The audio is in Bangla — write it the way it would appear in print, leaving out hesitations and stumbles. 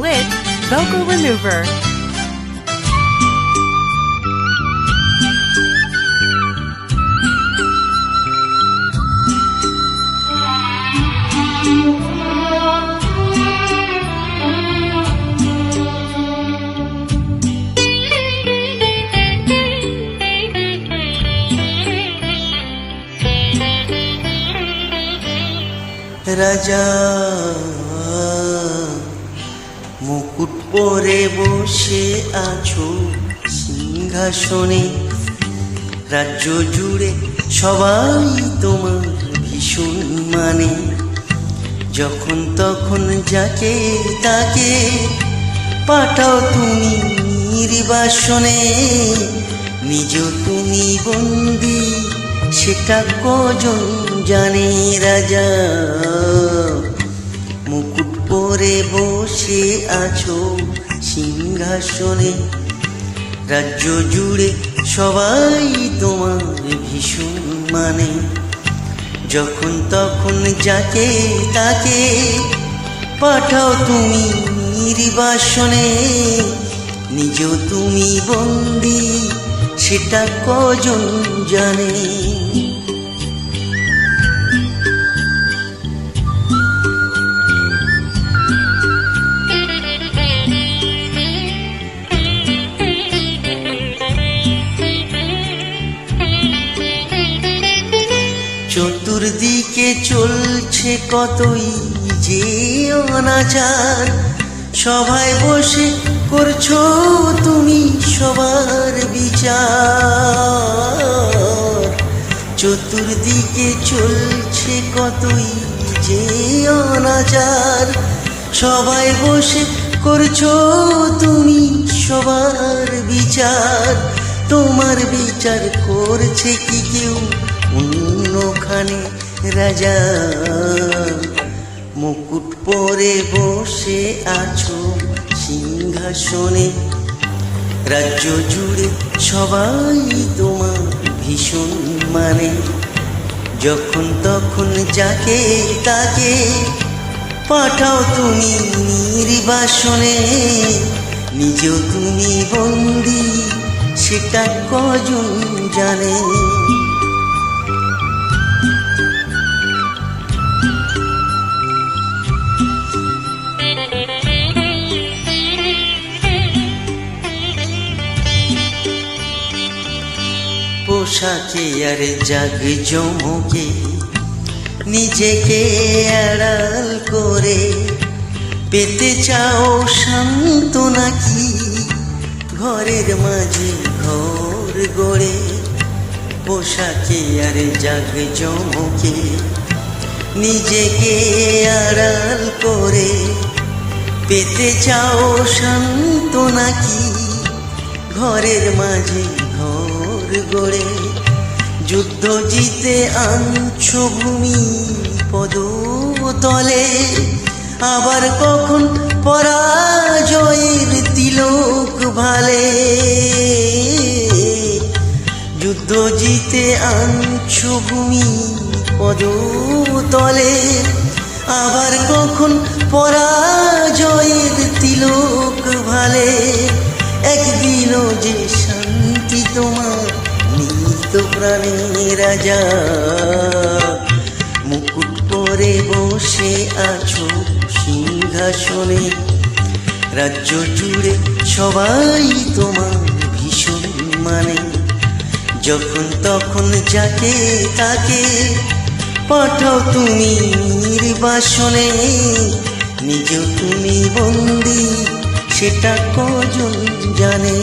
with Vocal Remover. রাজা মুকুট পরে বসে আছো সিংহাসনে, রাজ্য জুড়ে সবাই তোমার ভীষণ মানে। যখন তখন যাকে তাকে পাঠাও তুমি নির্বাসনে, নিজ তুমি বন্দি সেটা কজন জানে। রাজা মুকুট পরে বসে আছো সিংহাসনে, রাজ্য জুড়ে সবাই তোমার ভীষণ মানে। যখন তখন যাকে তাকে পাঠাও তুমি নির্বাসনে, নিজ তুমি বন্দি সেটা কজন জানে। চতুর্দিকে চলছে কতই যে অনাচার, সভায় বসে করছো তুমি সবার বিচার। চতুর্দিকে চলছে কতই যে অনাচার, সভায় বসে করছো তুমি সবার বিচার। তোমার বিচার করছে কি কেউ অন্যখানে? রাজা মুকুট পরে বসে আছো সিংহাসনে, রাজ্য জুড়ে সবাই তোমার ভীষণ মানে। যখন তখন যাকে তাকে পাঠাও তুমি নির্বাসনে, নিজ তুমি বন্দি সেটা কজন জানে। পোশাকে আর জাঁকজমকে নিজেকে আড়াল করে পেতে চাও সান্ত্বনা কি ঘরের মাঝে ঘর গড়ে? পোশাকে আর জাঁকজমকে নিজেকে আড়াল করে পেতে চাও সান্ত্বনা কি ঘরের মাঝে ঘর গড়ে? যুদ্ধ জিতে আনছো ভূমি পদতলে, আবার কখন পরাজয়ের তিলক ভালে। যুদ্ধ জিতে আনছো ভূমি পদতলে, আবার কখন পরাজয়ের তিলক ভালে। একদিনও যে শান্তি তোমার নিত প্রাণে। রাজা মুকুট পরে বসে আছো সিংহাসনে, রাজ্য জুড়ে সবাই তোমার ভীষণ মানে। যখন তখন যাকে তাকে পাঠাও তুমি নির্বাসনে, নিজ তুমি বন্দি সেটা কজন জানে।